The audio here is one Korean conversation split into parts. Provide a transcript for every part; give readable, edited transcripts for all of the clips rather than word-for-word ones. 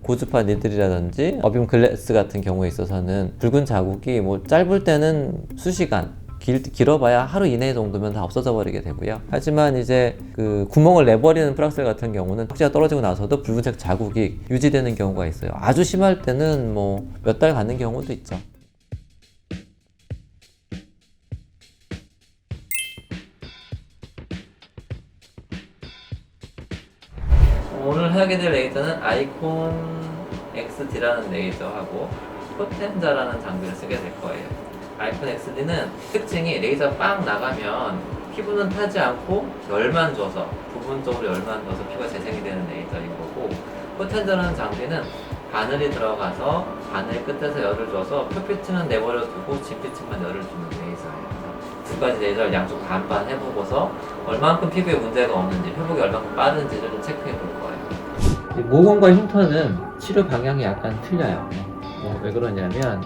고주파 니들이라든지 어빔 글래스 같은 경우에 있어서는 붉은 자국이 뭐 짧을 때는 수시간, 길어봐야 하루 이내 정도면 다 없어져 버리게 되고요. 하지만 이제 그 구멍을 내버리는 프락셀 같은 경우는 탁지가 떨어지고 나서도 붉은색 자국이 유지되는 경우가 있어요. 아주 심할 때는 뭐 몇 달 가는 경우도 있죠. 오늘 하게 될 레이저는 아이콘 XD라는 레이저하고 포텐자라는 장비를 쓰게 될 거예요. 아이콘 XD는 특징이 레이저 빵 나가면 피부는 타지 않고 열만 줘서 부분적으로 열만 줘서 피부가 재생이 되는 레이저인 거고, 포텐자라는 장비는 바늘이 들어가서 바늘 끝에서 열을 줘서 표피층은 내버려 두고 진피층만 열을 주는 레이저예요. 두 가지 레이저를 양쪽 반반 해보고서 얼만큼 피부에 문제가 없는지, 회복이 얼만큼 빠른지를 좀 체크해 볼 거예요. 모공과 흉터는 치료 방향이 약간 틀려요. 왜 그러냐면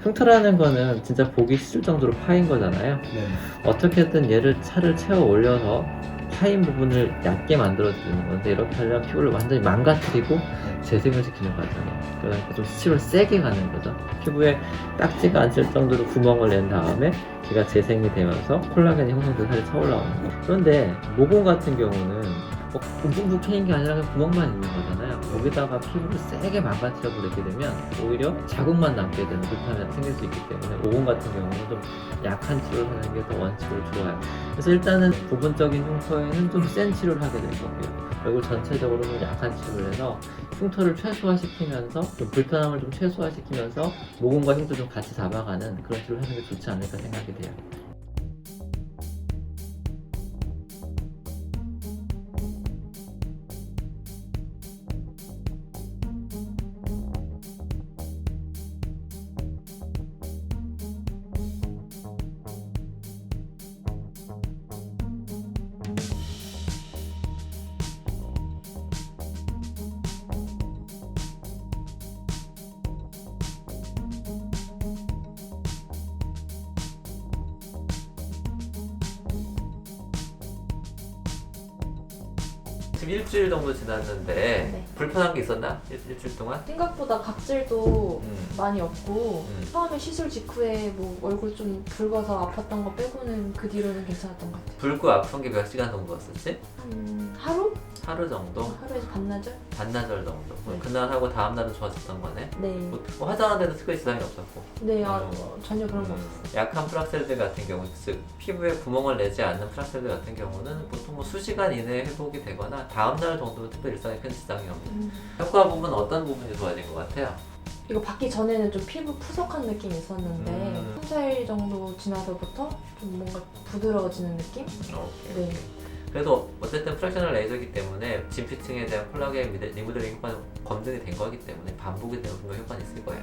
흉터라는 거는 진짜 보기 싫을 정도로 파인 거잖아요. 네. 어떻게든 얘를 차를 채워 올려서 파인 부분을 얇게 만들어 주는 건데, 이렇게 하려면 피부를 완전히 망가뜨리고 재생을 시키는 과정이에요. 그러니까 좀 치료를 세게 가는 거죠. 피부에 딱지가 않을 정도로 구멍을 낸 다음에 걔가 재생이 되면서 콜라겐이 형성돼서 살이 차올라오는 거예요. 그런데 모공 같은 경우는 붕붕붕 패인 게 아니라 그냥 구멍만 있는 거잖아요. 거기다가 피부를 세게 망가뜨려 버리게 되면 오히려 자국만 남게 되는 불편함이 생길 수 있기 때문에 모공 같은 경우는 좀 약한 치료를 하는 게 더 원칙으로 좋아요. 그래서 일단은 부분적인 흉터에는 좀 센 치료를 하게 될 거고요. 얼굴 전체적으로 좀 약한 치료를 해서 흉터를 최소화시키면서 좀 불편함을 좀 최소화시키면서 모공과 흉터 좀 같이 잡아가는 그런 치료를 하는 게 좋지 않을까 생각이 돼요. 지금 일주일 정도 지났는데 네. 불편한 게 있었나? 일주일 동안? 생각보다 각질도 음. 많이 없고 음. 처음에 시술 직후에 뭐 얼굴 좀 붉어서 아팠던 거 빼고는 그 뒤로는 괜찮았던 것 같아요. 붉고 아픈 게 몇 시간 정도였었지? 한 하루? 하루 정도? 하루에서 반나절? 반나절 정도. 네. 그날 하고 다음 날은 좋아졌던 거네. 네. 뭐 화장하는데도 특별히 지장이 없었고. 네, 전혀 그런 거 없었어요. 약한 프락셀들 같은 경우, 즉 피부에 구멍을 내지 않는 프락셀들 같은 경우는 보통 뭐 수시간 이내에 회복이 되거나 다음 날 정도는 특별히 일상에 큰 지장이 없는. 효과 부분 어떤 부분이 좋아진 것 같아요? 이거 받기 전에는 좀 피부 푸석한 느낌이 있었는데 3, 4일 정도 지나서부터 좀 뭔가 부드러워지는 느낌? 오케이. 네. 그래도 어쨌든 프랙셔널 레이저이기 때문에 진피층에 대한 콜라겐 리모델링 효과는 검증이 된 거기 때문에 반복이 되면 분명 효과는 있을 거예요.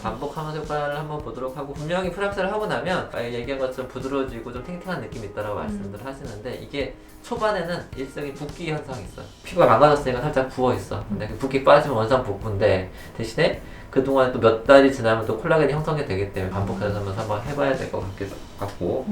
반복하면서 효과를 한번 보도록 하고, 분명히 프락셀을 하고 나면 얘기한 것처럼 부드러워지고 좀 탱탱한 느낌이 있다라고 말씀들 하시는데, 이게 초반에는 일종의 붓기 현상이 있어요. 피부가 망가졌으니까 살짝 부어있어. 근데 그 붓기 빠지면 원상 복구인데, 대신에 그동안 또 몇 달이 지나면 또 콜라겐이 형성이 되기 때문에 반복해서 한번 해봐야 될 것 같고.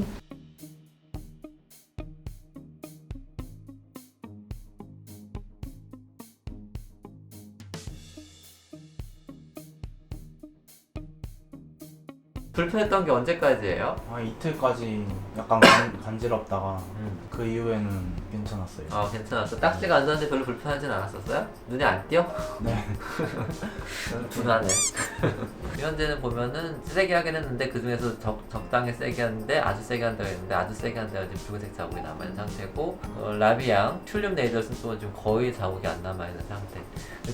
불편했던 게 언제까지예요? 이틀까지 약간 간지럽다가 그 이후에는 괜찮았어요. 아, 괜찮았어. 딱지가 안 졌는데 별로 불편하진 않았었어요? 눈에 안 띄어? 네. 둔하네. 현재는 보면은 세게 하긴 했는데 그 중에서 적당히 세게 하는데 아주 세게 한다고 했는데 아주 세게 한다고 지금 붉은색 자국이 남아있는 상태고, 라비앙 튤륨 네이저슨 쪽은 지금 거의 자국이 안 남아있는 상태.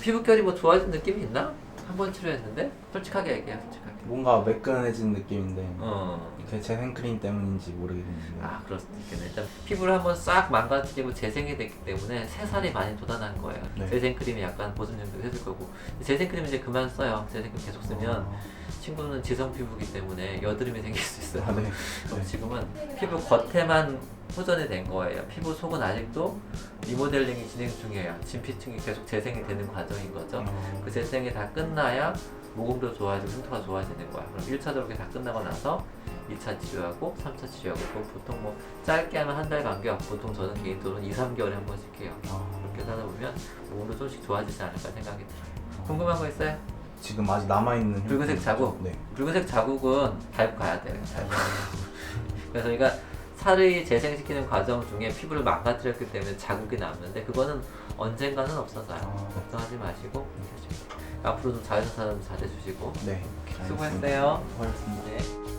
피부결이 뭐 좋아진 느낌이 있나? 한 번 치료했는데? 솔직하게 얘기해, 솔직하게. 뭔가 매끈해진 느낌인데 어. 그 재생크림 때문인지 모르겠는데. 아, 그럴 수도 있겠네. 일단 피부를 한번 싹 망가뜨리고 재생이 됐기 때문에 새살이 많이 돋아난 거예요. 네. 재생크림이 약간 보습 용도 해줄 거고, 재생크림 이제 그만 써요. 재생크림 계속 쓰면 친구는 지성 피부기 때문에 여드름이 생길 수 있어요. 아, 네. 네. 지금은 피부 겉에만 호전이 된 거예요. 피부 속은 아직도 리모델링이 진행 중이에요. 진피층이 계속 재생이 되는 과정인 거죠. 그 재생이 다 끝나야 모공도 좋아지고 흉터가 좋아지는 거야. 그럼 1차적으로 다 끝나고 나서 2차 치료하고 3차 치료하고, 보통 뭐 짧게 하면 한 달 간격, 보통 저는 개인적으로 2, 3개월에 한 번씩 해요. 그렇게 관리하면서 하다 보면 몸도 조금씩 좋아지지 않을까 생각이 들어요. 궁금한 거 있어요? 지금 아직 남아있는 붉은색 흉터. 자국? 네. 붉은색 자국은 잘 가야 돼요. 잘 가야 돼요. 그래서 저희가 살을 재생시키는 과정 중에 피부를 망가뜨렸기 때문에 자국이 남는데 그거는 언젠가는 없어져요. 걱정하지 마시고 앞으로도 자연산 잘해주시고 네. 수고했어요. 수고하셨습니다. 네.